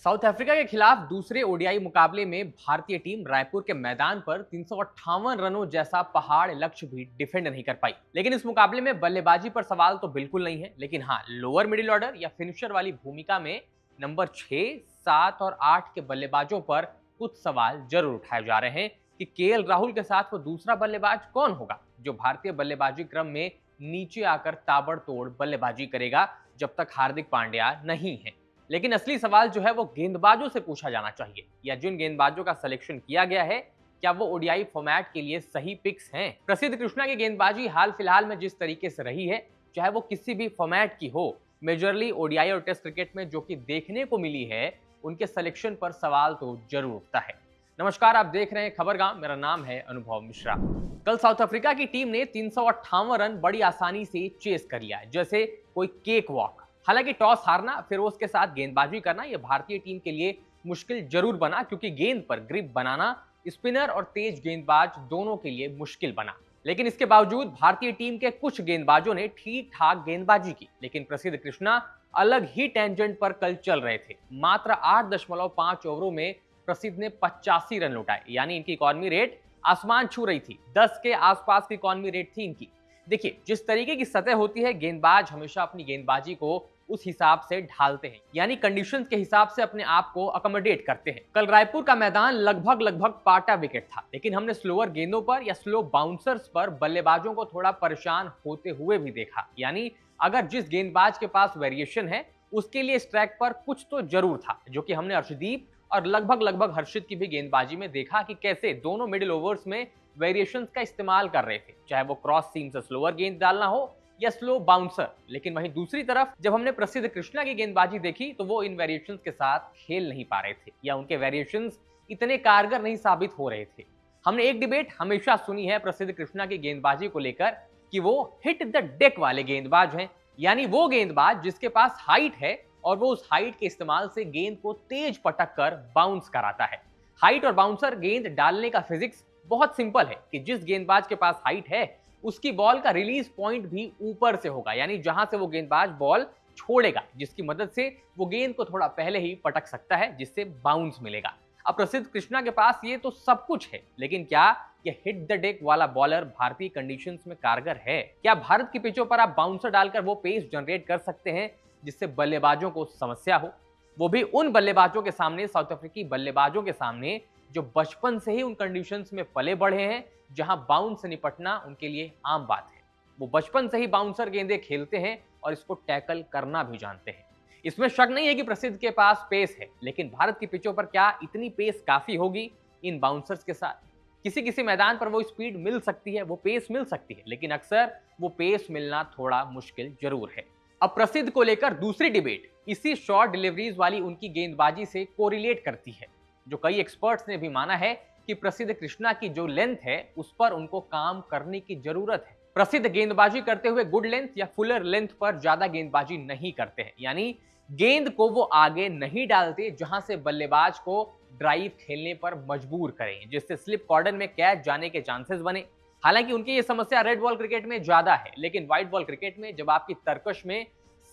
South Africa के खिलाफ दूसरे ओडीआई मुकाबले में भारतीय टीम रायपुर के मैदान पर 358 रनों जैसा पहाड़ लक्ष्य भी डिफेंड नहीं कर पाई। लेकिन इस मुकाबले में बल्लेबाजी पर सवाल तो बिल्कुल नहीं है, लेकिन हाँ, लोअर मिडिल ऑर्डर या फिनिशर वाली भूमिका में नंबर 6, 7 और 8 के बल्लेबाजों पर कुछ सवाल जरूर उठाए जा रहे हैं कि केएल राहुल के साथ वो दूसरा बल्लेबाज कौन होगा जो भारतीय बल्लेबाजी क्रम में नीचे आकर ताबड़तोड़ बल्लेबाजी करेगा जब तक हार्दिक पांड्या नहीं है। लेकिन असली सवाल जो है वो गेंदबाजों से पूछा जाना चाहिए, या जिन गेंदबाजों का सिलेक्शन किया गया है क्या वो ओडीआई फॉर्मेट के लिए सही पिक्स हैं। प्रसिद्ध कृष्णा की गेंदबाजी हाल फिलहाल में जिस तरीके से रही है, चाहे वो किसी भी फॉर्मेट की हो, मेजरली ओडीआई और टेस्ट क्रिकेट में जो कि देखने को मिली है, उनके सिलेक्शन पर सवाल तो जरूर उठता है। नमस्कार, आप देख रहे हैं खबरगाम, मेरा नाम है अनुभव मिश्रा। कल साउथ अफ्रीका की टीम ने 358 रन बड़ी आसानी से चेस कर लिया, जैसे कोई केक वॉक। हालांकि टॉस हारना फिर उसके साथ गेंदबाजी करना यह भारतीय टीम के लिए मुश्किल जरूर बना, क्योंकि गेंद पर ग्रिप बनाना स्पिनर और तेज गेंदबाज दोनों के लिए मुश्किल बना। लेकिन इसके बावजूद भारतीय टीम के कुछ गेंदबाजों ने ठीक ठाक गेंदबाजी की। लेकिन प्रसिद्ध कृष्णा अलग ही टेंजेंट पर कल चल रहे थे। मात्र 8.5 ओवरों में प्रसिद्ध ने 85 रन लुटाए, यानी इनकी इकॉनमी रेट आसमान छू रही थी। 10 के आसपास की इकॉनमी रेट थी इनकी। देखिए, जिस तरीके की सतह होती है, गेंदबाज हमेशा अपनी गेंदबाजी को उस हिसाब से ढालते हैं, यानी कंडीशंस के हिसाब से अपने आप को अकोमोडेट करते हैं। कल रायपुर का मैदान लगभग पाटा विकेट था, लेकिन हमने स्लोअर गेंदों पर या स्लो बाउंसर्स पर बल्लेबाजों को थोड़ा परेशान होते हुए भी देखा। यानी अगर जिस गेंदबाज के पास वेरिएशन है, उसके लिए स्ट्राइक पर कुछ तो जरूर था, जो कि हमने अर्शदीप और लगभग हर्षित की भी गेंदबाजी में देखा कि कैसे दोनों मिडिल ओवर्स में वेरिएशंस का इस्तेमाल कर रहे थे, चाहे वो क्रॉस सीम से स्लोअर गेंद डालना हो या स्लो बाउंसर। लेकिन वहीं दूसरी तरफ जब हमने प्रसिद्ध कृष्णा की गेंदबाजी देखी, तो वो इन वेरिएशंस के साथ खेल नहीं पा रहे थे, या उनके वेरिएशंस इतने कारगर नहीं साबित हो रहे थे। हमने एक डिबेट हमेशा सुनी है प्रसिद्ध कृष्णा की गेंदबाजी को लेकर कि वो हिट द डेक वाले गेंदबाज हैं, यानी वो गेंदबाज जिसके पास हाइट है और वो उस हाइट के इस्तेमाल से गेंद को तेज पटक कर बाउंस कराता है। हाइट और बाउंसर गेंद डालने का फिजिक्स बहुत सिंपल है कि जिस गेंदबाज के पास हाइट है, उसकी बॉल का रिलीज पॉइंट भी ऊपर से होगा, यानी जहां से वो गेंदबाज बॉल छोड़ेगा, जिसकी मदद से वो गेंद को थोड़ा पहले ही पटक सकता है, जिससे बाउंस मिलेगा। अब प्रसिद्ध कृष्णा के पास ये तो सब कुछ है, लेकिन क्या ये हिट द डेक वाला बॉलर भारतीय कंडीशंस में कारगर है? क्या भारत की पिचों पर आप बाउंसर डालकर वो पेस जनरेट कर सकते हैं जिससे बल्लेबाजों को समस्या हो, वो भी उन बल्लेबाजों के सामने, साउथ अफ्रीकी बल्लेबाजों के सामने जो बचपन से ही उन कंडीशंस में पले बढ़े हैं जहां बाउंस से निपटना उनके लिए आम बात है। वो बचपन से ही बाउंसर गेंदें खेलते हैं और इसको टैकल करना भी जानते हैं। इसमें शक नहीं है कि प्रसिद्ध के पास पेस है, लेकिन भारत की पिचों पर क्या इतनी पेस काफी होगी इन बाउंसर्स के साथ? किसी किसी मैदान पर वो स्पीड मिल सकती है, वो पेस मिल सकती है, लेकिन अक्सर वो पेस मिलना थोड़ा मुश्किल जरूर है। अब प्रसिद्ध को लेकर दूसरी डिबेट इसी शॉर्ट डिलीवरीज वाली उनकी गेंदबाजी से कोरिलेट करती है, जो कई एक्सपर्ट्स ने भी माना है कि प्रसिद्ध कृष्णा की जो लेंथ है उस पर उनको काम करने की जरूरत है। प्रसिद्ध गेंदबाजी करते हुए गुड लेंथ या फुलर लेंथ पर ज्यादा गेंदबाजी नहीं करते हैं, यानी गेंद को वो आगे नहीं डालते जहां से बल्लेबाज को ड्राइव खेलने पर मजबूर करें, जिससे स्लिप कॉर्डन में कैच जाने के चांसेस बने। हालांकि उनकी ये समस्या रेड बॉल क्रिकेट में ज्यादा है, लेकिन व्हाइट बॉल क्रिकेट में जब आपकी तरकश में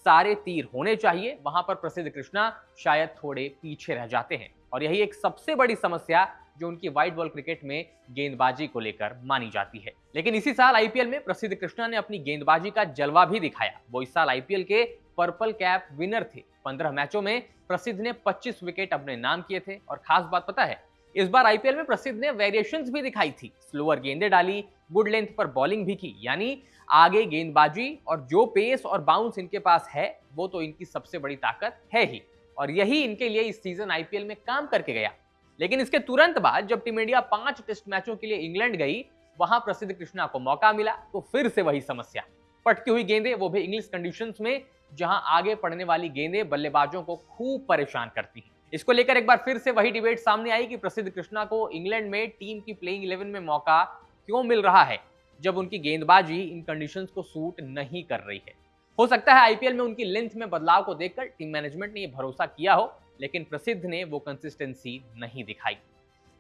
सारे तीर होने चाहिए, वहां पर प्रसिद्ध कृष्णा शायद थोड़े पीछे रह जाते हैं। और यही एक सबसे बड़ी समस्या जो उनकी व्हाइट बॉल क्रिकेट में गेंदबाजी को लेकर मानी जाती है। लेकिन इसी साल आईपीएल में प्रसिद्ध कृष्णा ने अपनी गेंदबाजी का जलवा भी दिखाया। वो इस साल आईपीएल के पर्पल कैप विनर थे। 15 मैचों में प्रसिद्ध ने 25 विकेट अपने नाम किए थे। और खास बात पता है, इस बार आईपीएल में प्रसिद्ध ने वेरिएशंस भी दिखाई थी। स्लोअर गेंदें डाली, गुड लेंथ पर बॉलिंग भी की, यानी आगे गेंदबाजी और जो पेस और बाउंस इनके पास है, वो तो इनकी सबसे बड़ी ताकत है ही। और यही इनके लिए इस सीजन आईपीएल में काम करके गया। लेकिन इसके तुरंत बाद जब टीम इंडिया 5 टेस्ट मैचों के लिए इंग्लैंड गई, वहां प्रसिद्ध कृष्णा को मौका मिला तो फिर से वही समस्या। पटकी हुई गेंदें, वो भी इंग्लिश कंडीशंस में, जहां आगे पड़ने वाली गेंदें बल्लेबाजों को खूब परेशान करती हैं। इसको लेकर एक बार फिर से वही डिबेट सामने आई कि प्रसिद्ध कृष्णा को इंग्लैंड में टीम की प्लेइंग 11 में मौका क्यों मिल रहा है, जब उनकी गेंदबाजी इन कंडीशंस को सूट नहीं कर रही है। हो सकता है आईपीएल में उनकी लेंथ में बदलाव को देखकर टीम मैनेजमेंट ने यह भरोसा किया हो, लेकिन प्रसिद्ध ने वो कंसिस्टेंसी नहीं दिखाई।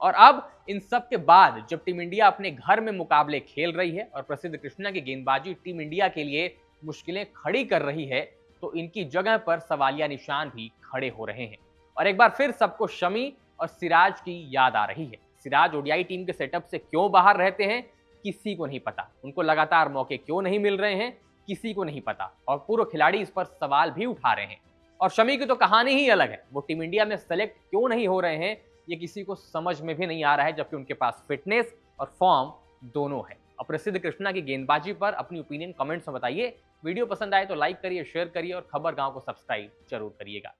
और अब इन सब के बाद जब टीम इंडिया अपने घर में मुकाबले खेल रही है और प्रसिद्ध कृष्णा की गेंदबाजी टीम इंडिया के लिए मुश्किलें खड़ी कर रही है, तो इनकी जगह पर सवालिया निशान भी खड़े हो रहे हैं। और एक बार फिर सबको शमी और सिराज की याद आ रही है। सिराज ओडीआई टीम के सेटअप से क्यों बाहर रहते हैं, किसी को नहीं पता। उनको लगातार मौके क्यों नहीं मिल रहे हैं, किसी को नहीं पता। और पूर्व खिलाड़ी इस पर सवाल भी उठा रहे हैं। और शमी की तो कहानी ही अलग है। वो टीम इंडिया में सेलेक्ट क्यों नहीं हो रहे हैं, ये किसी को समझ में भी नहीं आ रहा है, जबकि उनके पास फिटनेस और फॉर्म दोनों है। और प्रसिद्ध कृष्णा की गेंदबाजी पर अपनी ओपिनियन कमेंट्स में बताइए। वीडियो पसंद आए तो लाइक करिए, शेयर करिए और खबर गांव को सब्सक्राइब जरूर करिएगा।